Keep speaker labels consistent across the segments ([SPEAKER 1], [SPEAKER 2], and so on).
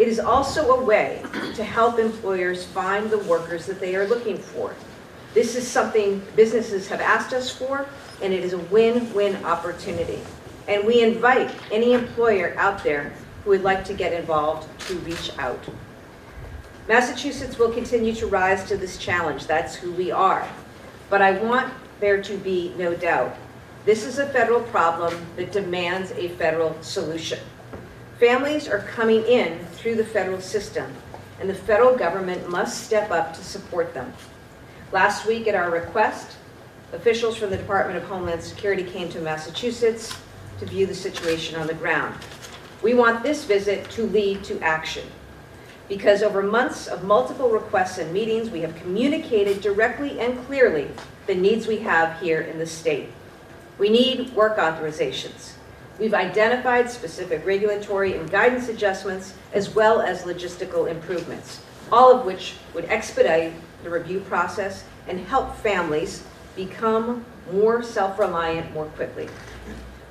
[SPEAKER 1] It is also a way to help employers find the workers that they are looking for. This is something businesses have asked us for, and it is a win-win opportunity. And we invite any employer out there who would like to get involved to reach out. Massachusetts will continue to rise to this challenge. That's who we are. But I want there to be no doubt. This is a federal problem that demands a federal solution. Families are coming in through the federal system, and the federal government must step up to support them. Last week, at our request, officials from the Department of Homeland Security came to Massachusetts to view the situation on the ground. We want this visit to lead to action, because over months of multiple requests and meetings, we have communicated directly and clearly the needs we have here in the state. We need work authorizations. We've identified specific regulatory and guidance adjustments, as well as logistical improvements, all of which would expedite the review process and help families become more self-reliant more quickly.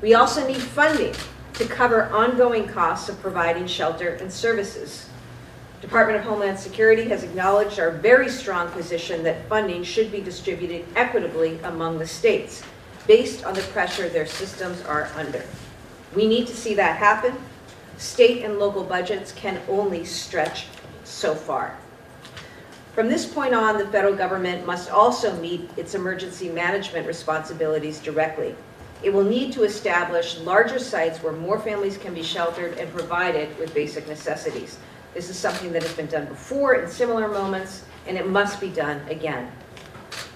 [SPEAKER 1] We also need funding to cover ongoing costs of providing shelter and services. Department of Homeland Security has acknowledged our very strong position that funding should be distributed equitably among the states, based on the pressure their systems are under. We need to see that happen. State and local budgets can only stretch so far. From this point on, the federal government must also meet its emergency management responsibilities directly. It will need to establish larger sites where more families can be sheltered and provided with basic necessities. This is something that has been done before in similar moments, and it must be done again.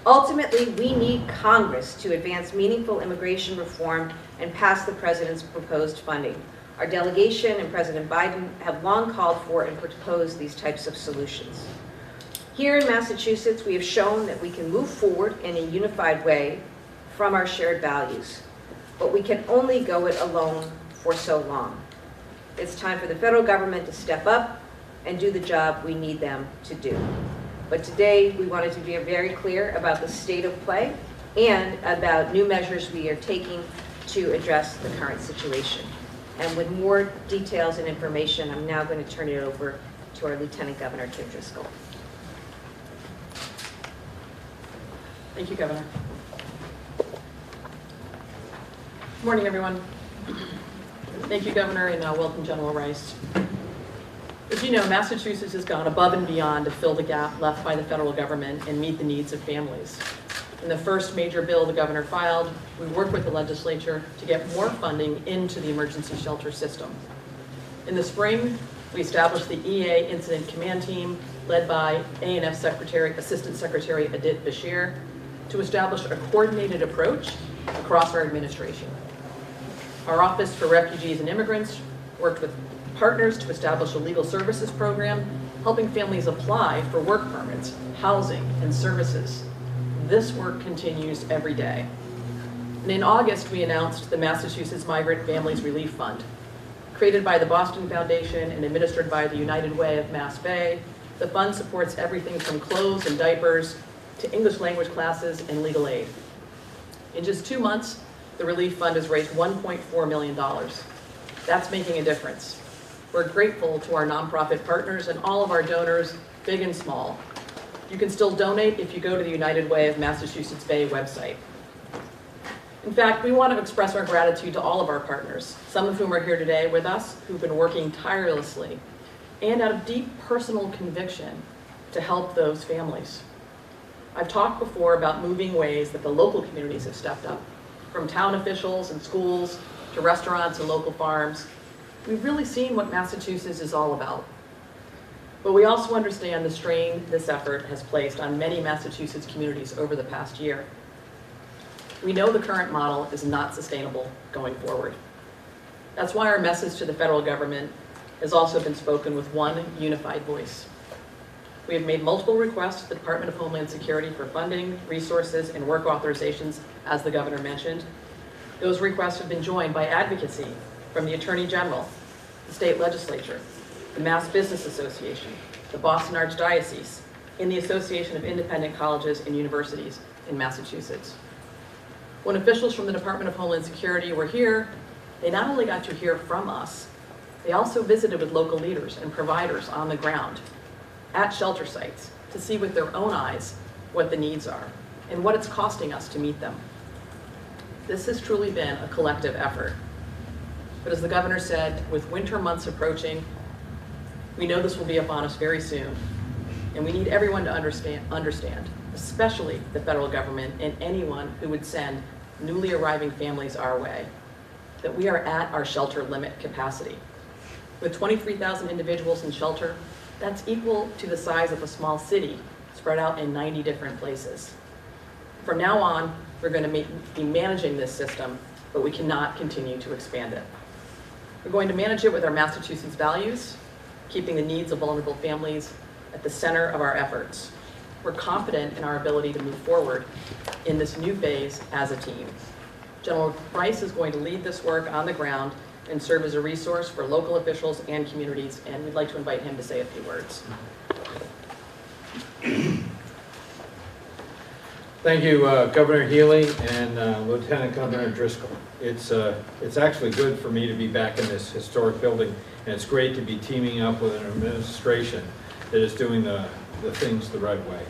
[SPEAKER 1] Ultimately, we need Congress to advance meaningful immigration reform and pass the president's proposed funding. Our delegation and President Biden have long called for and proposed these types of solutions. Here in Massachusetts, we have shown that we can move forward in a unified way from our shared values, but we can only go it alone for so long. It's time for the federal government to step up and do the job we need them to do. But today, we wanted to be very clear about the state of play and about new measures we are taking to address the current situation. And with more details and information, I'm now going to turn it over to our Lieutenant Governor, Kim Driscoll.
[SPEAKER 2] Thank you, Governor. Good morning, everyone. Thank you, Governor, and welcome, General Rice. As you know, Massachusetts has gone above and beyond to fill the gap left by the federal government and meet the needs of families. In the first major bill the governor filed, we worked with the legislature to get more funding into the emergency shelter system. In the spring, we established the EA Incident Command Team, led by A&F Assistant Secretary Adit Bashir, to establish a coordinated approach across our administration. Our Office for Refugees and Immigrants worked with partners to establish a legal services program, helping families apply for work permits, housing, and services. This work continues every day. And in August, we announced the Massachusetts Migrant Families Relief Fund. Created by the Boston Foundation and administered by the United Way of Mass Bay, the fund supports everything from clothes and diapers to English language classes and legal aid. In just 2 months, the relief fund has raised $1.4 million. That's making a difference. We're grateful to our nonprofit partners and all of our donors, big and small. You can still donate if you go to the United Way of Massachusetts Bay website. In fact, we want to express our gratitude to all of our partners, some of whom are here today with us, who've been working tirelessly and out of deep personal conviction to help those families. I've talked before about moving ways that the local communities have stepped up, from town officials and schools to restaurants and local farms. We've really seen what Massachusetts is all about. But we also understand the strain this effort has placed on many Massachusetts communities over the past year. We know the current model is not sustainable going forward. That's why our message to the federal government has also been spoken with one unified voice. We have made multiple requests to the Department of Homeland Security for funding, resources, and work authorizations, as the governor mentioned. Those requests have been joined by advocacy from the Attorney General, the state legislature, the Mass Business Association, the Boston Archdiocese, and the Association of Independent Colleges and Universities in Massachusetts. When officials from the Department of Homeland Security were here, they not only got to hear from us, They also visited with local leaders and providers on the ground at shelter sites to see with their own eyes what the needs are and what it's costing us to meet them. This has truly been a collective effort. But as the governor said, with winter months approaching, we know this will be upon us very soon. And we need everyone to understand, especially the federal government and anyone who would send newly arriving families our way, that we are at our shelter limit capacity. With 23,000 individuals in shelter, that's equal to the size of a small city spread out in 90 different places. From now on, we're going to be managing this system, but we cannot continue to expand it. We're going to manage it with our Massachusetts values, keeping the needs of vulnerable families at the center of our efforts. We're confident in our ability to move forward in this new phase as a team. General Rice is going to lead this work on the ground and serve as a resource for local officials and communities, and we'd like to invite him to say a few words.
[SPEAKER 3] Thank you, Governor Healey and Lieutenant Governor Driscoll. It's actually good for me to be back in this historic building, and it's great to be teaming up with an administration that is doing the things the right way.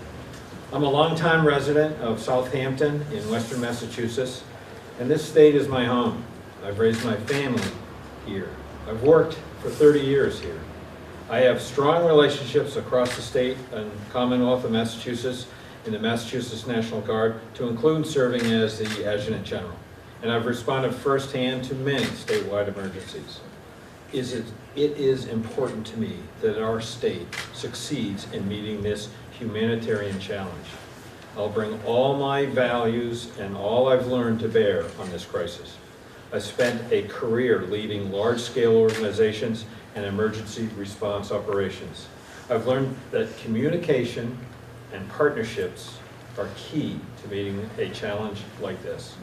[SPEAKER 3] I'm a longtime resident of Southampton in Western Massachusetts, and this state is my home. I've raised my family here. I've worked for 30 years here. I have strong relationships across the state and Commonwealth of Massachusetts in the Massachusetts National Guard, to include serving as the Adjutant General. And I've responded firsthand to many statewide emergencies. It is important to me that our state succeeds in meeting this humanitarian challenge. I'll bring all my values and all I've learned to bear on this crisis. I spent a career leading large-scale organizations and emergency response operations. I've learned that communication and partnerships are key to meeting a challenge like this.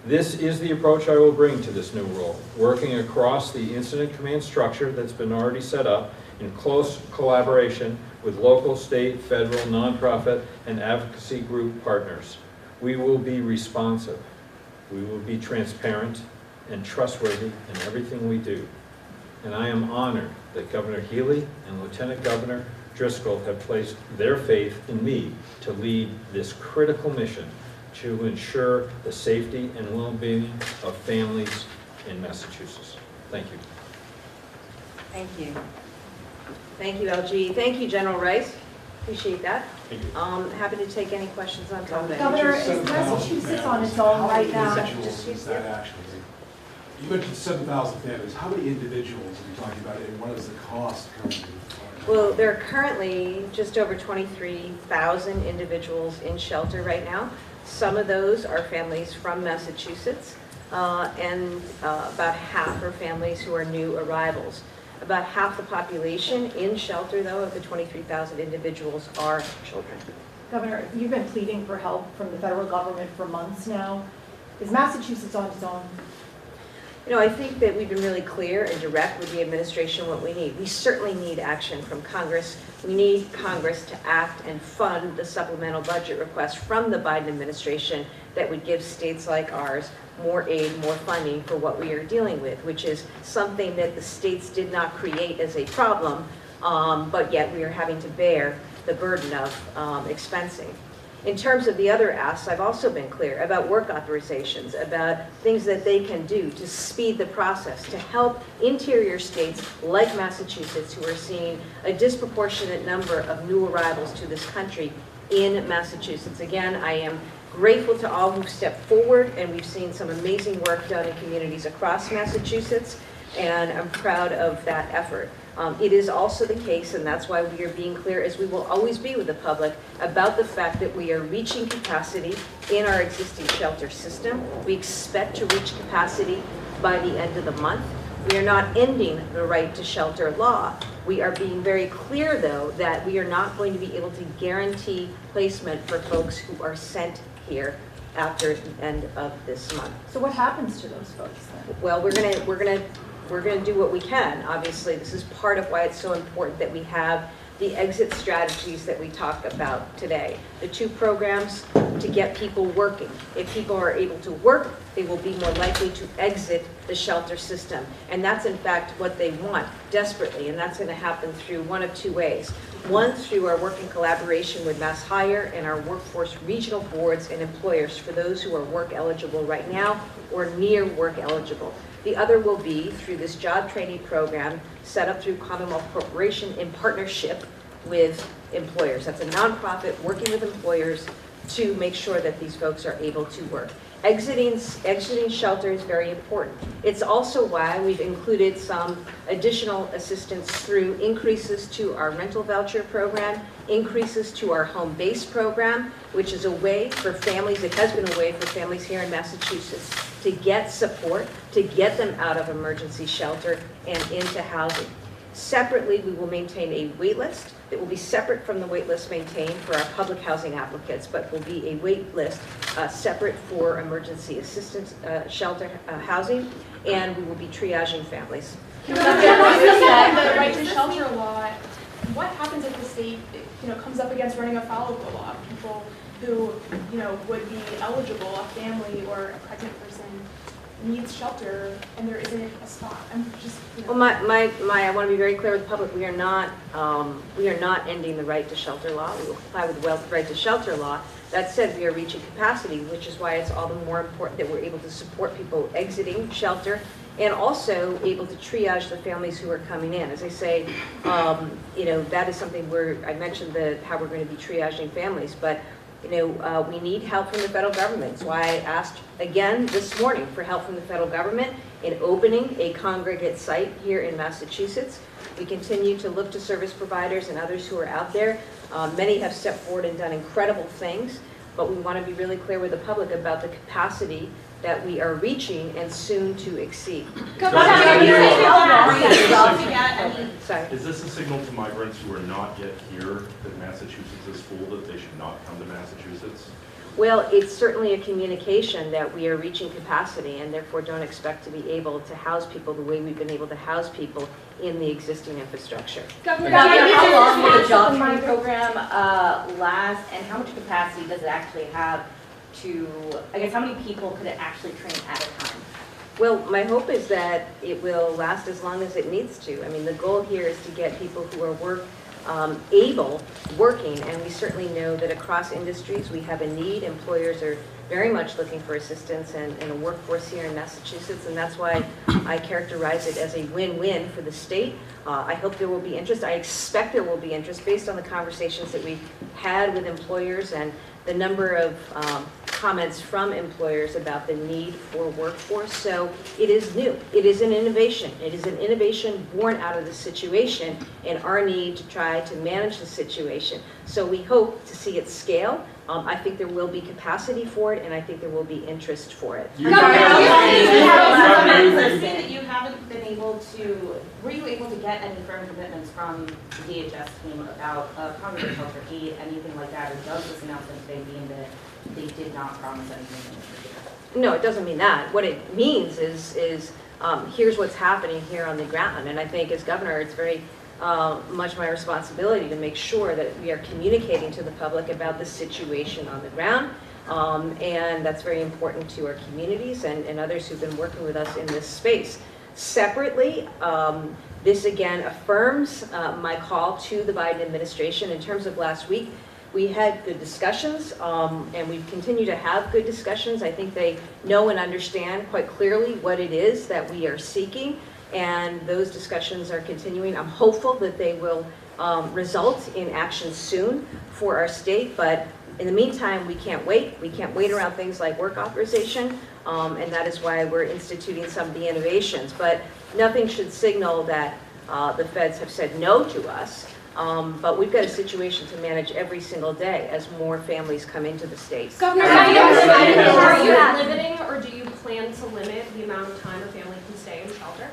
[SPEAKER 3] This is the approach I will bring to this new role, working across the incident command structure that's been already set up in close collaboration with local, state, federal, nonprofit, and advocacy group partners. We will be responsive. We will be transparent and trustworthy in everything we do. And I am honored that Governor Healey and Lieutenant Governor Driscoll have placed their faith in me to lead this critical mission to ensure the safety and well-being of families in Massachusetts. Thank you.
[SPEAKER 1] Thank you. Thank you, LG. Thank you, General Rice. Appreciate that.
[SPEAKER 3] Thank you.
[SPEAKER 1] Happy to take any questions on topic.
[SPEAKER 4] Governor, is Massachusetts on its own right now?
[SPEAKER 5] Individuals is that actually? You mentioned 7,000 families. How many individuals are you talking about, and what is the cost currently?
[SPEAKER 1] Well, there are currently just over 23,000 individuals in shelter right now. Some of those are families from Massachusetts, and about half are families who are new arrivals. About half the population in shelter, though, of the 23,000 individuals are children.
[SPEAKER 4] Governor, you've been pleading for help from the federal government for months now. Is Massachusetts on its own?
[SPEAKER 1] You know, I think that we've been really clear and direct with the administration what we need. We certainly need action from Congress. We need Congress to act and fund the supplemental budget request from the Biden administration that would give states like ours more aid, more funding for what we are dealing with, which is something that the states did not create as a problem, but yet we are having to bear the burden of expensing. In terms of the other asks, I've also been clear about work authorizations, about things that they can do to speed the process, to help interior states like Massachusetts, who are seeing a disproportionate number of new arrivals to this country in Massachusetts. Again, I am grateful to all who've stepped forward, and we've seen some amazing work done in communities across Massachusetts, and I'm proud of that effort. It is also the case, and that's why we are being clear, as we will always be with the public, about the fact that we are reaching capacity in our existing shelter system. We expect to reach capacity by the end of the month. We are not ending the right to shelter law. We are being very clear, though, that we are not going to be able to guarantee placement for folks who are sent here after the end of this month.
[SPEAKER 4] So what happens to those folks then?
[SPEAKER 1] Well, we're gonna do what we can. Obviously, this is part of why it's so important that we have the exit strategies that we talked about today. The 2 programs to get people working. If people are able to work, they will be more likely to exit the shelter system. And that's in fact what they want desperately, and that's going to happen through one of 2 ways. One, through our work in collaboration with Mass Hire and our workforce regional boards and employers for those who are work eligible right now or near work eligible. The other will be through this job training program set up through Commonwealth Corporation in partnership with employers. That's a nonprofit working with employers to make sure that these folks are able to work. Exiting shelter is very important. It's also why we've included some additional assistance through increases to our rental voucher program, increases to our home base program, which is a way for families, it has been a way for families here in Massachusetts to get support, to get them out of emergency shelter and into housing. Separately, we will maintain a wait list that will be separate from the wait list maintained for our public housing applicants, but will be a wait list separate for emergency assistance shelter housing, and we will be triaging families.
[SPEAKER 6] The right to shelter law, what happens if the state, comes up against running afoul of the law? People who, would be eligible, a family or a pregnant person needs shelter and there isn't a spot. I'm just,
[SPEAKER 1] Well, I want to be very clear with the public. We are not ending the right to shelter law. We will comply with the right to shelter law. That said, we are reaching capacity, which is why it's all the more important that we're able to support people exiting shelter and also able to triage the families who are coming in. As I say, that is something where I mentioned how we're going to be triaging families, but we need help from the federal government. That's why I asked again this morning for help from the federal government in opening a congregate site here in Massachusetts. We continue to look to service providers and others who are out there. Many have stepped forward and done incredible things, but we want to be really clear with the public about the capacity that we are reaching and soon to exceed. Sorry.
[SPEAKER 7] Is this a signal to migrants who are not yet here that Massachusetts is full, that they should not come to Massachusetts?
[SPEAKER 1] Well, it's certainly a communication that we are reaching capacity and therefore don't expect to be able to house people the way we've been able to house people in the existing infrastructure.
[SPEAKER 8] Governor, how long will the job training program last, and how much capacity does it actually have to, I guess, how many people could it actually train at a time?
[SPEAKER 1] Well, my hope is that it will last as long as it needs to. I mean, the goal here is to get people who are able working, and we certainly know that across industries we have a need. Employers are very much looking for assistance and a workforce here in Massachusetts, and that's why I characterize it as a win-win for the state. I hope there will be interest. I expect there will be interest based on the conversations that we've had with employers and the number of comments from employers about the need for workforce. So it is new. It is an innovation. It is an innovation born out of the situation and our need to try to manage the situation. So we hope to see it scale. I think there will be capacity for it, and I think there will be interest for it.
[SPEAKER 8] That you haven't been able to, were you able to get any firm commitments from the DHS team about congregate shelter aid, anything like that, or does this announcement today mean that they did not promise anything in the future?
[SPEAKER 1] No, it doesn't mean that. What it means is here's what's happening here on the ground, and I think as governor, it's very much my responsibility to make sure that we are communicating to the public about the situation on the ground, and that's very important to our communities and others who've been working with us in this space. Separately, this again affirms my call to the Biden administration. In terms of last week, we had good discussions, and we continue to have good discussions. I think they know and understand quite clearly what it is that we are seeking, and those discussions are continuing. I'm hopeful that they will result in action soon for our state, but in the meantime, we can't wait. We can't wait around things like work authorization, and that is why we're instituting some of the innovations. But nothing should signal that the feds have said no to us, but we've got a situation to manage every single day as more families come into the state.
[SPEAKER 6] Governor, are you limiting or do you plan to limit the amount of time a family can stay in shelter?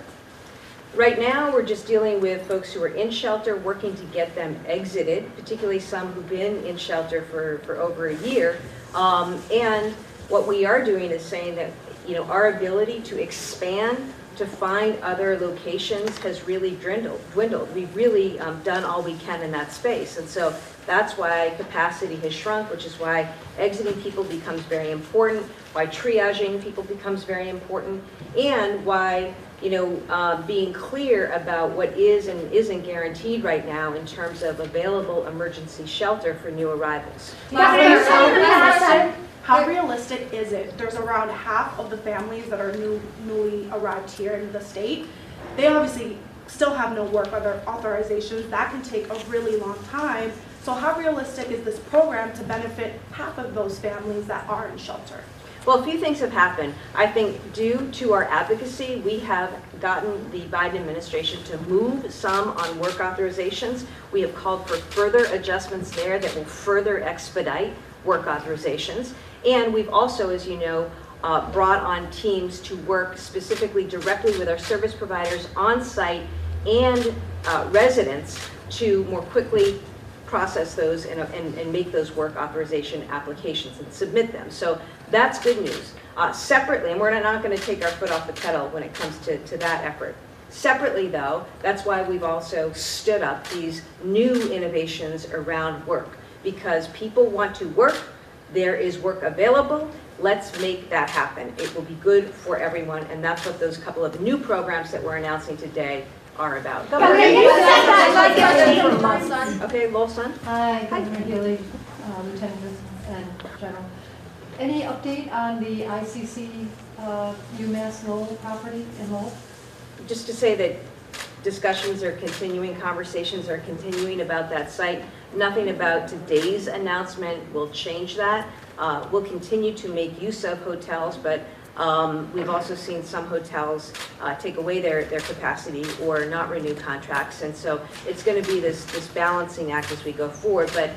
[SPEAKER 1] Right now, we're just dealing with folks who are in shelter, working to get them exited, particularly some who've been in shelter for over a year. And what we are doing is saying that our ability to expand to find other locations has really dwindled. We've really done all we can in that space. And so that's why capacity has shrunk, which is why exiting people becomes very important, why triaging people becomes very important, and why being clear about what is and isn't guaranteed right now in terms of available emergency shelter for new arrivals.
[SPEAKER 9] How realistic is it? There's around half of the families that are newly arrived here in the state. They obviously still have no work other authorizations. That can take a really long time. So how realistic is this program to benefit half of those families that are in shelter?
[SPEAKER 1] Well, a few things have happened. I think due to our advocacy, we have gotten the Biden administration to move some on work authorizations. We have called for further adjustments there that will further expedite work authorizations. And we've also, as you know, brought on teams to work specifically directly with our service providers on site and residents to more quickly process those and make those work authorization applications and submit them. So that's good news. Separately, and we're not going to take our foot off the pedal when it comes to that effort. Separately though, that's why we've also stood up these new innovations around work, because people want to work, there is work available, let's make that happen. It will be good for everyone, and that's what those couple of new programs that we're announcing today are about. Okay, Lowell Sun.
[SPEAKER 10] Hi, Governor Healey, Lieutenant and General. Any update on the ICC UMass Lowell property in Lowell?
[SPEAKER 1] Just to say that discussions are continuing, conversations are continuing about that site. Nothing about today's announcement will change that. We'll continue to make use of hotels, but we've also seen some hotels take away their capacity or not renew contracts. And so it's going to be this balancing act as we go forward. But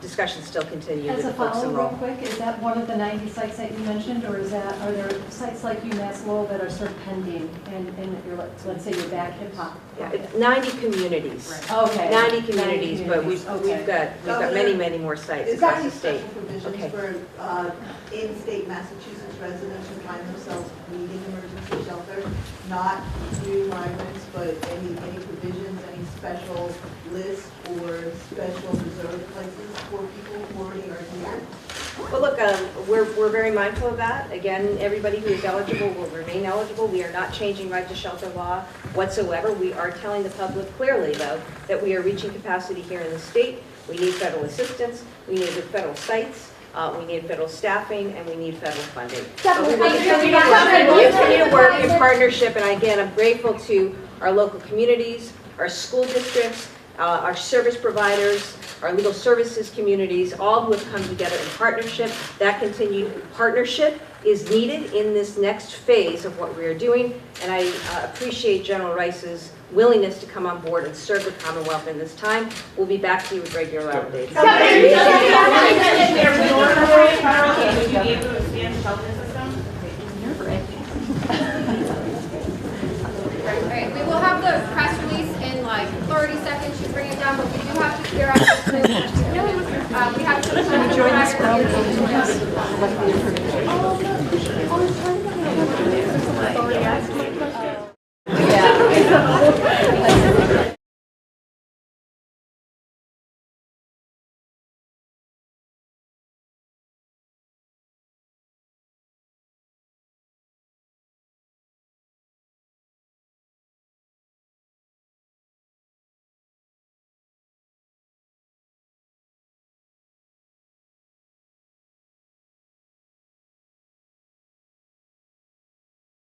[SPEAKER 1] discussions still continue.
[SPEAKER 10] As a follow-up real quick, is that one of the 90 sites that you mentioned, or are there sites like UMass Lowell that are sort of pending in your, let's say, your back hip hop?
[SPEAKER 1] Yeah, it's 90 communities.
[SPEAKER 10] Right. Okay.
[SPEAKER 1] 90 communities, but we've
[SPEAKER 10] Okay.
[SPEAKER 1] got many more sites across the state.
[SPEAKER 11] Provisions
[SPEAKER 1] Okay.
[SPEAKER 11] for in-state Massachusetts residents who find themselves needing emergency shelter, not new migrants, but any provisions, any special list or special reserved places for people who already are here?
[SPEAKER 1] Well, look, we're very mindful of that. Again, everybody who is eligible will remain eligible. We are not changing right to shelter law whatsoever. We are telling the public clearly, though, that we are reaching capacity here in the state. We need federal assistance. We need the federal sites. We need federal staffing, and we need federal funding. We will continue to work in partnership, and again, I'm grateful to our local communities, our school districts, our service providers, our legal services communities, all who have come together in partnership. That continued partnership is needed in this next phase of what we are doing, and I appreciate General Rice's willingness to come on board and serve the Commonwealth in this time. We'll be back to you with regular updates.
[SPEAKER 8] Would you be able to expand the shelter system?
[SPEAKER 12] All right, we will have the press release in like 30 seconds to bring it down, but we do have to clear out the we have to join this crowd.
[SPEAKER 2] Yeah.